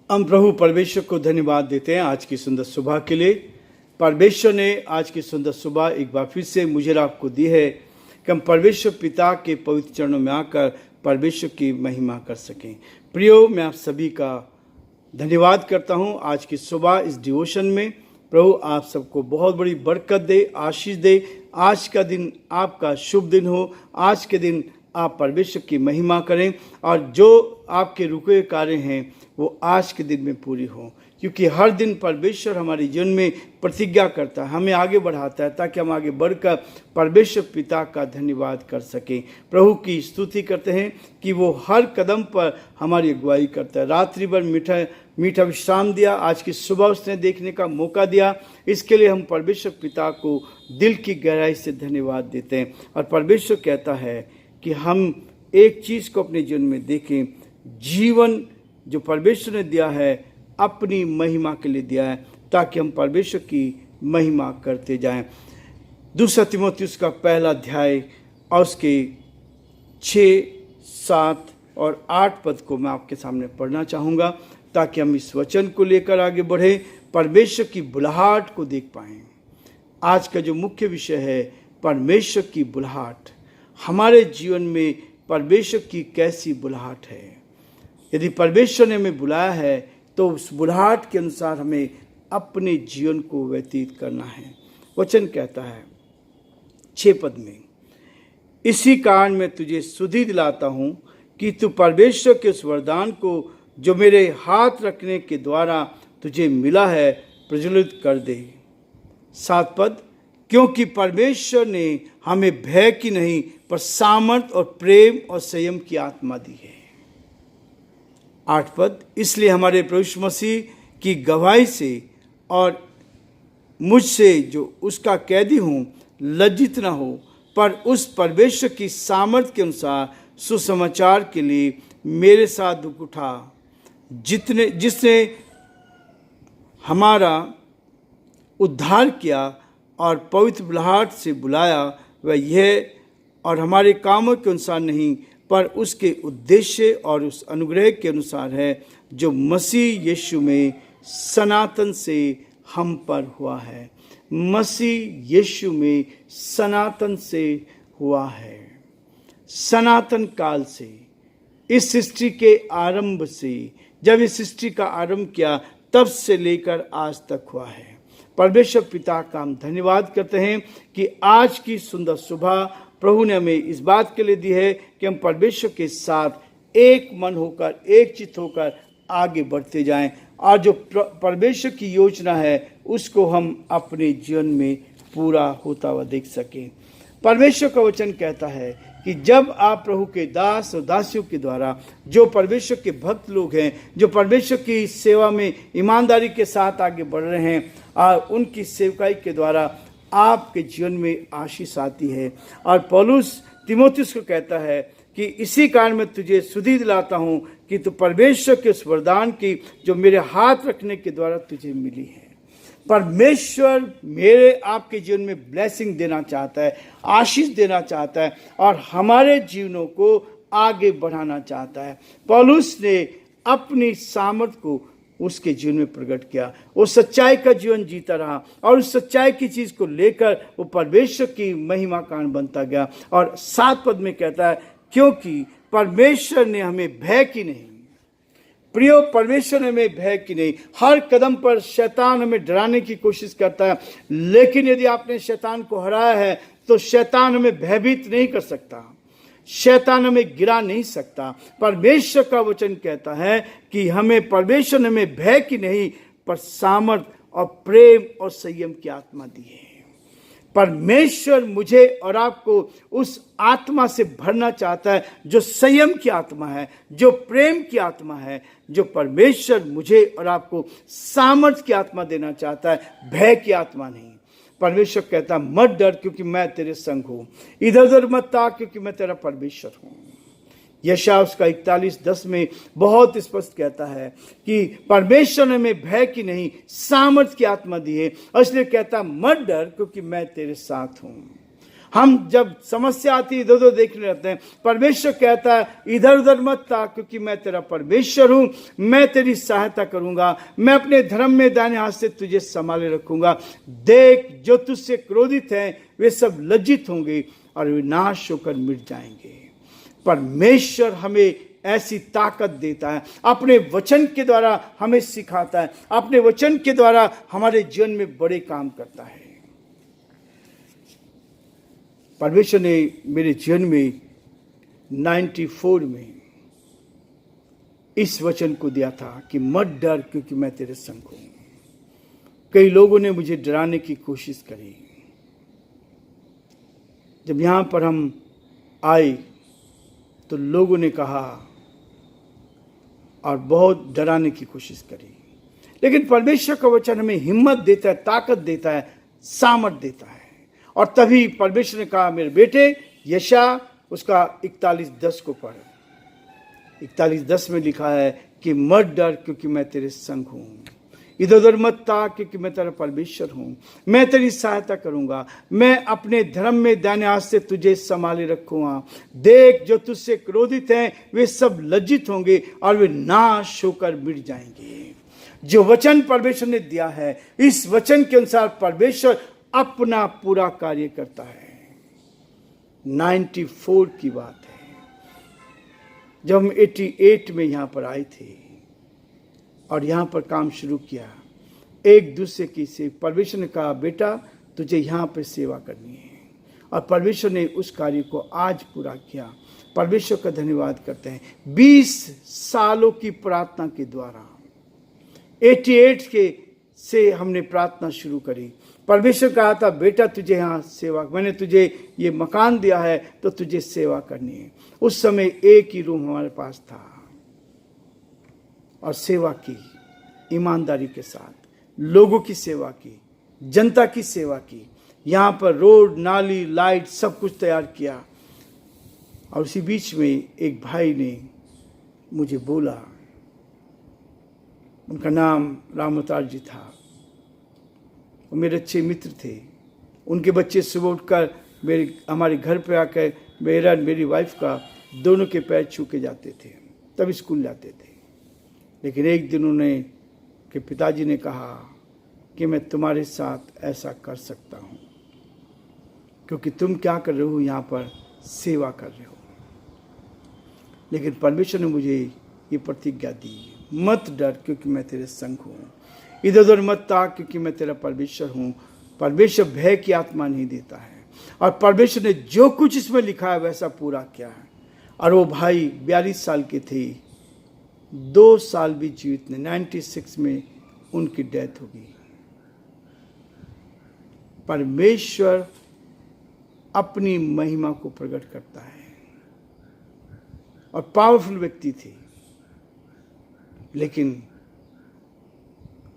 हम प्रभु परमेश्वर को धन्यवाद देते हैं आज की सुंदर सुबह के लिए। परमेश्वर ने आज की सुंदर सुबह एक बार फिर से मुझे और आपको दी है कि हम परमेश्वर पिता के पवित्र चरणों में आकर परमेश्वर की महिमा कर सकें। प्रियो, मैं आप सभी का धन्यवाद करता हूं आज की सुबह इस डिवोशन में। प्रभु आप सबको बहुत बड़ी बरकत दे, आशीष दे। आज का दिन आपका शुभ दिन हो। आज के दिन आप परमेश्वर की महिमा करें और जो आपके रुके हुए कार्य हैं वो आज के दिन में पूरी हो, क्योंकि हर दिन परमेश्वर हमारे जीवन में प्रतिज्ञा करता है, हमें आगे बढ़ाता है ताकि हम आगे बढ़कर परमेश्वर पिता का धन्यवाद कर सकें। प्रभु की स्तुति करते हैं कि वो हर कदम पर हमारी अगुवाई करता है। रात्रि भर मीठा विश्राम दिया, आज की सुबह उसने देखने का मौका दिया। इसके लिए हम परमेश्वर पिता को दिल की गहराई से धन्यवाद देते हैं। और परमेश्वर कहता है कि हम एक चीज़ को अपने जीवन में देखें, जीवन जो परमेश्वर ने दिया है अपनी महिमा के लिए दिया है, ताकि हम परमेश्वर की महिमा करते जाएं। दूसरा तीमुथियुस का पहला अध्याय और उसके 6, 7 और 8 पद को मैं आपके सामने पढ़ना चाहूँगा, ताकि हम इस वचन को लेकर आगे बढ़े, परमेश्वर की बुलाहट को देख पाएं। आज का जो मुख्य विषय है परमेश्वर की बुलाहट। हमारे जीवन में परमेश्वर की कैसी बुलाहट है? यदि परमेश्वर ने हमें बुलाया है तो उस बुलाहट के अनुसार हमें अपने जीवन को व्यतीत करना है। वचन कहता है 6 पद में, इसी कारण मैं तुझे सुधि दिलाता हूँ कि तू परमेश्वर के उस वरदान को जो मेरे हाथ रखने के द्वारा तुझे मिला है प्रज्वलित कर दे। 7 पद, क्योंकि परमेश्वर ने हमें भय की नहीं पर सामर्थ और प्रेम और संयम की आत्मा दी है। 8 पद, इसलिए हमारे प्रभु यीशु मसीह की गवाही से और मुझसे जो उसका कैदी हूँ लज्जित न हो, पर उस परमेश्वर की सामर्थ के अनुसार सुसमाचार के लिए मेरे साथ दुख उठा, जिसने हमारा उद्धार किया और पवित्र बुलाहट से बुलाया। वह यह और हमारे कामों के अनुसार नहीं, पर उसके उद्देश्य और उस अनुग्रह के अनुसार है जो मसीह यीशु में सनातन से हम पर हुआ है। मसीह यीशु में सनातन से हुआ है। सनातन काल से, इस सृष्टि के आरंभ से, जब इस सृष्टि का आरंभ किया तब से लेकर आज तक हुआ है। परमेश्वर पिता का हम धन्यवाद करते हैं कि आज की सुंदर सुबह प्रभु ने हमें इस बात के लिए दी है कि हम परमेश्वर के साथ एक मन होकर, एक चित्त होकर आगे बढ़ते जाएं और जो परमेश्वर की योजना है उसको हम अपने जीवन में पूरा होता हुआ देख सकें। परमेश्वर का वचन कहता है कि जब आप प्रभु के दास और दासियों के द्वारा, जो परमेश्वर के भक्त लोग हैं, जो परमेश्वर की सेवा में ईमानदारी के साथ आगे बढ़ रहे हैं, और उनकी सेवकाई के द्वारा आपके जीवन में आशीष आती है। और पौलुस तीमुथियुस को कहता है कि इसी कारण मैं तुझे सुधि दिलाता हूँ कि तू परमेश्वर के उस वरदान की जो मेरे हाथ रखने के द्वारा तुझे मिली है। परमेश्वर मेरे आपके जीवन में ब्लेसिंग देना चाहता है, आशीष देना चाहता है और हमारे जीवनों को आगे बढ़ाना चाहता है। पौलुस ने अपनी सामर्थ को उसके जीवन में प्रकट किया। वो सच्चाई का जीवन जीता रहा और उस सच्चाई की चीज़ को लेकर वो परमेश्वर की महिमा कारण बनता गया। और 7 पद में कहता है, क्योंकि परमेश्वर ने हमें भय की नहीं। प्रियो, परमेश्वर ने हमें भय की नहीं। हर कदम पर शैतान हमें डराने की कोशिश करता है, लेकिन यदि आपने शैतान को हराया है तो शैतान हमें भयभीत नहीं कर सकता, शैतान हमें गिरा नहीं सकता। परमेश्वर का वचन कहता है कि हमें परमेश्वर ने हमें भय की नहीं पर सामर्थ और प्रेम और संयम की आत्मा दी है। परमेश्वर मुझे और आपको उस आत्मा से भरना चाहता है जो संयम की आत्मा है, जो प्रेम की आत्मा है, जो परमेश्वर मुझे और आपको सामर्थ की आत्मा देना चाहता है, भय की आत्मा नहीं। परमेश्वर कहता है, मत डर क्योंकि मैं तेरे संग हूं, इधर उधर मत ताक क्योंकि मैं तेरा परमेश्वर हूं। यशायाह उसका 41:10 में बहुत स्पष्ट कहता है कि परमेश्वर ने हमें भय की नहीं सामर्थ की आत्मा दी है, और इसलिए कहता मत डर क्योंकि मैं तेरे साथ हूं। हम जब समस्या आती है इधर उधर देखने रहते हैं। परमेश्वर कहता है इधर उधर मत ताक, क्योंकि मैं तेरा परमेश्वर हूं, मैं तेरी सहायता करूंगा, मैं अपने धर्म में दाहिने हाथ से तुझे संभाले रखूंगा। देख, जो तुझसे क्रोधित हैं वे सब लज्जित होंगे और वे नाश होकर मिट जाएंगे। परमेश्वर हमें ऐसी ताकत देता है, अपने वचन के द्वारा हमें सिखाता है, अपने वचन के द्वारा हमारे जीवन में बड़े काम करता है। परमेश्वर ने मेरे जीवन में 94 में इस वचन को दिया था कि मत डर, क्योंकि मैं तेरे संग हूं। कई लोगों ने मुझे डराने की कोशिश करी। जब यहां पर हम आए तो लोगों ने कहा और बहुत डराने की कोशिश करी, लेकिन परमेश्वर का वचन हमें हिम्मत देता है, ताकत देता है, सामर्थ देता है। और तभी परमेश्वर ने कहा, मेरे बेटे यशायाह उसका 41:10 को पढ़। 41:10 में लिखा है कि मत डर, क्योंकि मैं तेरे संग हूं। इधर उधर मत ताक, क्योंकि मैं तेरा परमेश्वर हूं, मैं तेरी सहायता करूंगा, मैं अपने धर्म में दाहिने हाथ से तुझे संभाले रखूंगा। देख, जो तुझसे क्रोधित हैं वे सब लज्जित होंगे और वे नाश होकर मिट जाएंगे। जो वचन परमेश्वर ने दिया है, इस वचन के अनुसार परमेश्वर अपना पूरा कार्य करता है। 94 की बात है, जब हम 88 में यहां पर आए थे और यहां पर काम शुरू किया, एक दूसरे की से परमेश्वर ने कहा, बेटा तुझे यहां पर सेवा करनी है, और परमेश्वर ने उस कार्य को आज पूरा किया। परमेश्वर का धन्यवाद करते हैं। 20 सालों की प्रार्थना के द्वारा 88 के से हमने प्रार्थना शुरू करी। परमेश्वर कहा था, बेटा तुझे यहाँ सेवा, मैंने तुझे ये मकान दिया है तो तुझे सेवा करनी है। उस समय एक ही रूम हमारे पास था और सेवा की, ईमानदारी के साथ लोगों की सेवा की, जनता की सेवा की। यहाँ पर रोड, नाली, लाइट सब कुछ तैयार किया। और उसी बीच में एक भाई ने मुझे बोला, उनका नाम राम अवतार जी था, वो मेरे अच्छे मित्र थे। उनके बच्चे सुबह उठकर हमारे घर पे आकर मेरा मेरी वाइफ का दोनों के पैर छू के जाते थे, तब स्कूल जाते थे। लेकिन एक दिन उन्हें के पिताजी ने कहा कि मैं तुम्हारे साथ ऐसा कर सकता हूँ, क्योंकि तुम क्या कर रहे हो, यहाँ पर सेवा कर रहे हो। लेकिन परमेश्वर ने मुझे ये प्रतिज्ञा दी, मत डर, क्योंकि मैं तेरे संग हूँ। इधर उधर मत ताक, क्योंकि मैं तेरा परमेश्वर हूँ। परमेश्वर भय की आत्मा नहीं देता है, और परमेश्वर ने जो कुछ इसमें लिखा है वैसा पूरा किया है। और वो भाई 42 साल के थे, 2 साल भी जीवित ने, 96 में उनकी डेथ हो गई। परमेश्वर अपनी महिमा को प्रकट करता है, और पावरफुल व्यक्ति थे। लेकिन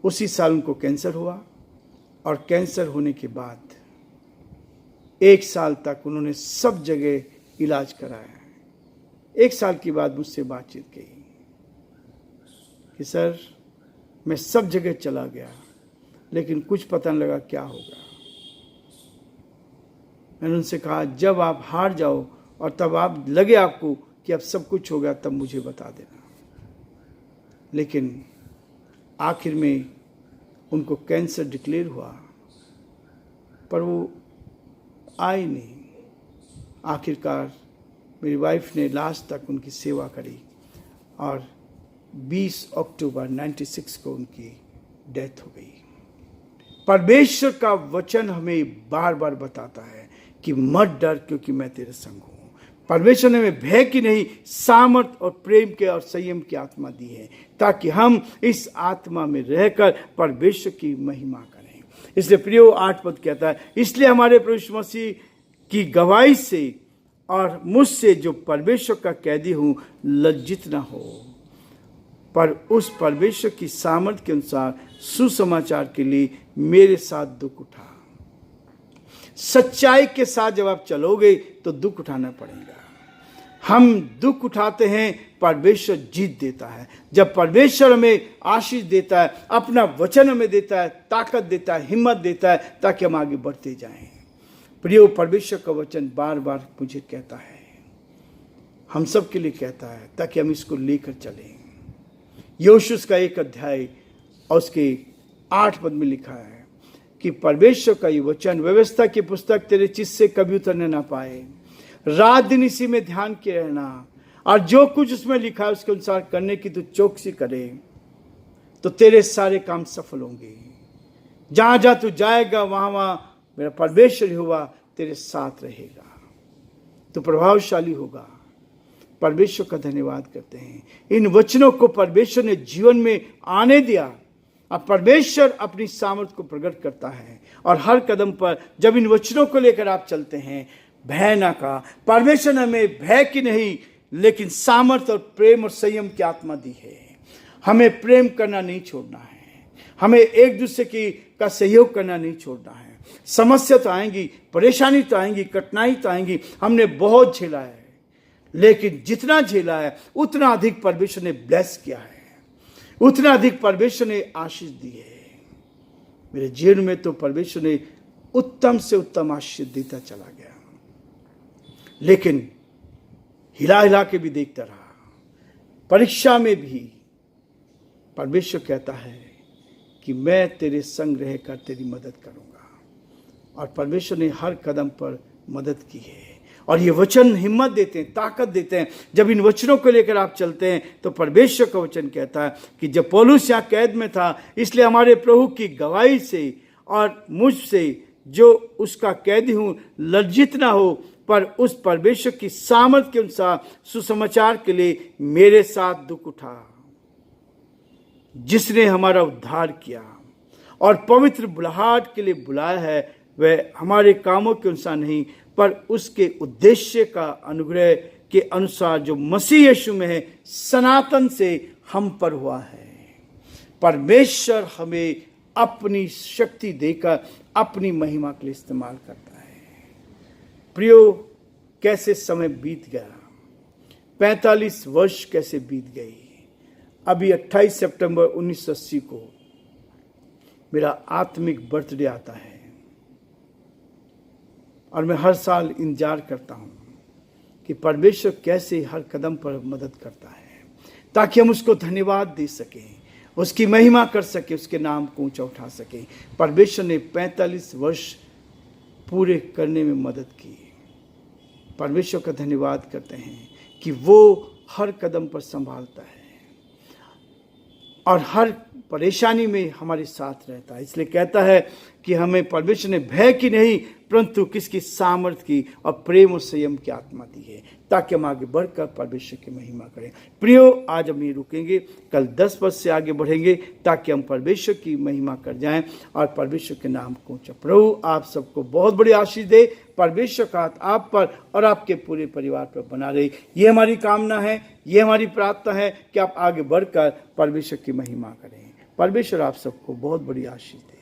उसी साल उनको कैंसर हुआ, और कैंसर होने के बाद 1 साल तक उन्होंने सब जगह इलाज कराया। 1 साल के बाद मुझसे बातचीत की कि सर मैं सब जगह चला गया, लेकिन कुछ पता नहीं लगा क्या होगा। मैंने उनसे कहा, जब आप हार जाओ और तब आप लगे आपको कि अब सब कुछ हो गया, तब मुझे बता देना। लेकिन आखिर में उनको कैंसर डिक्लेयर हुआ, पर वो आए नहीं। आखिरकार मेरी वाइफ ने लास्ट तक उनकी सेवा करी, और 20 अक्टूबर 96 को उनकी डेथ हो गई। परमेश्वर का वचन हमें बार बार बताता है कि मत डर, क्योंकि मैं तेरे संग हूँ। परमेश्वर ने हमें भय की नहीं, सामर्थ और प्रेम के और संयम की आत्मा दी है, ताकि हम इस आत्मा में रहकर परमेश्वर की महिमा करें। इसलिए प्रियो 8 पद कहता है, इसलिए हमारे प्रभु यीशु मसीह की गवाही से और मुझसे जो परमेश्वर का कैदी हूँ लज्जित न हो, पर उस परमेश्वर की सामर्थ के अनुसार सुसमाचार के लिए मेरे साथ दुख उठा। सच्चाई के साथ जब आप चलोगे तो दुख उठाना पड़ेगा। हम दुख उठाते हैं, परमेश्वर जीत देता है। जब परमेश्वर हमें आशीष देता है, अपना वचन हमें देता है, ताकत देता है, हिम्मत देता है, ताकि हम आगे बढ़ते जाएं। प्रियो, परमेश्वर का वचन बार बार मुझे कहता है, हम सब के लिए कहता है, ताकि हम इसको लेकर चलें। योशुआ का 1 अध्याय और उसके 8 पद में लिखा है कि परमेश्वर का ये वचन, व्यवस्था की पुस्तक तेरे चित्त से कभी उतरने ना पाए, रात दिन इसी में ध्यान किए रहना, और जो कुछ उसमें लिखा है उसके अनुसार करने की तू चौकसी करे, तो तेरे सारे काम सफल होंगे। जहां जहां तू जाएगा वहां वहां मेरा परमेश्वर हुआ तेरे साथ रहेगा, तो प्रभावशाली होगा। परमेश्वर का धन्यवाद करते हैं, इन वचनों को परमेश्वर ने जीवन में आने दिया। अब परमेश्वर अपनी सामर्थ को प्रकट करता है, और हर कदम पर जब इन वचनों को लेकर आप चलते हैं, भय ना का। परमेश्वर ने हमें भय की नहीं, लेकिन सामर्थ और प्रेम और संयम की आत्मा दी है। हमें प्रेम करना नहीं छोड़ना है, हमें एक दूसरे का सहयोग करना नहीं छोड़ना है। समस्या तो आएंगी, परेशानी तो आएंगी, कठिनाई तो आएंगी, हमने बहुत झेला है, लेकिन जितना झेला है उतना अधिक परमेश्वर ने ब्लेस किया है, उतना अधिक परमेश्वर ने आशीष दी है। मेरे जीवन में तो परमेश्वर ने उत्तम से उत्तम आशीष देता चला गया, लेकिन हिला हिला के भी देखता रहा। परीक्षा में भी परमेश्वर कहता है कि मैं तेरे संग रहकर तेरी मदद करूंगा, और परमेश्वर ने हर कदम पर मदद की है। और ये वचन हिम्मत देते हैं, ताकत देते हैं। जब इन वचनों को लेकर आप चलते हैं तो परमेश्वर का वचन कहता है कि जब पौलुस यहाँ कैद में था, इसलिए हमारे प्रभु की गवाही से और मुझसे जो उसका कैदी हूँ लज्जित ना हो, पर उस परमेश्वर की सामर्थ के अनुसार सुसमाचार के लिए मेरे साथ दुख उठा, जिसने हमारा उद्धार किया और पवित्र बुलाहट के लिए बुलाया है। वह हमारे कामों के अनुसार नहीं, पर उसके उद्देश्य का अनुग्रह के अनुसार जो मसीह यीशु में है, सनातन से हम पर हुआ है। परमेश्वर हमें अपनी शक्ति देकर अपनी महिमा के लिए इस्तेमाल करता है। प्रियो, कैसे समय बीत गया, 45 वर्ष कैसे बीत गई। अभी 28 सितंबर 1980 को मेरा आत्मिक बर्थडे आता है, और मैं हर साल इंतजार करता हूँ कि परमेश्वर कैसे हर कदम पर मदद करता है, ताकि हम उसको धन्यवाद दे सकें, उसकी महिमा कर सके, उसके नाम को ऊंचा उठा सके। परमेश्वर ने 45 वर्ष पूरे करने में मदद की। परमेश्वर का धन्यवाद करते हैं कि वो हर कदम पर संभालता है और हर परेशानी में हमारे साथ रहता है। इसलिए कहता है कि हमें परमेश्वर ने भय की नहीं, परंतु किसकी सामर्थ की और प्रेम और संयम की आत्मा दी है, ताकि हम आगे बढ़कर परमेश्वर की महिमा करें। प्रियो, आज हम ये रुकेंगे, कल 10 पद से आगे बढ़ेंगे, ताकि हम परमेश्वर की महिमा कर जाएं और परमेश्वर के नाम को ऊंचा। प्रभु आप सबको बहुत बड़ी आशीष दे। परमेश्वर का हाथ आप पर और आपके पूरे परिवार पर बना रहे। ये हमारी कामना है, ये हमारी प्रार्थना है कि आप आगे बढ़कर परमेश्वर की महिमा करें। परमेश्वर आप सबको बहुत बड़ी आशीष दे।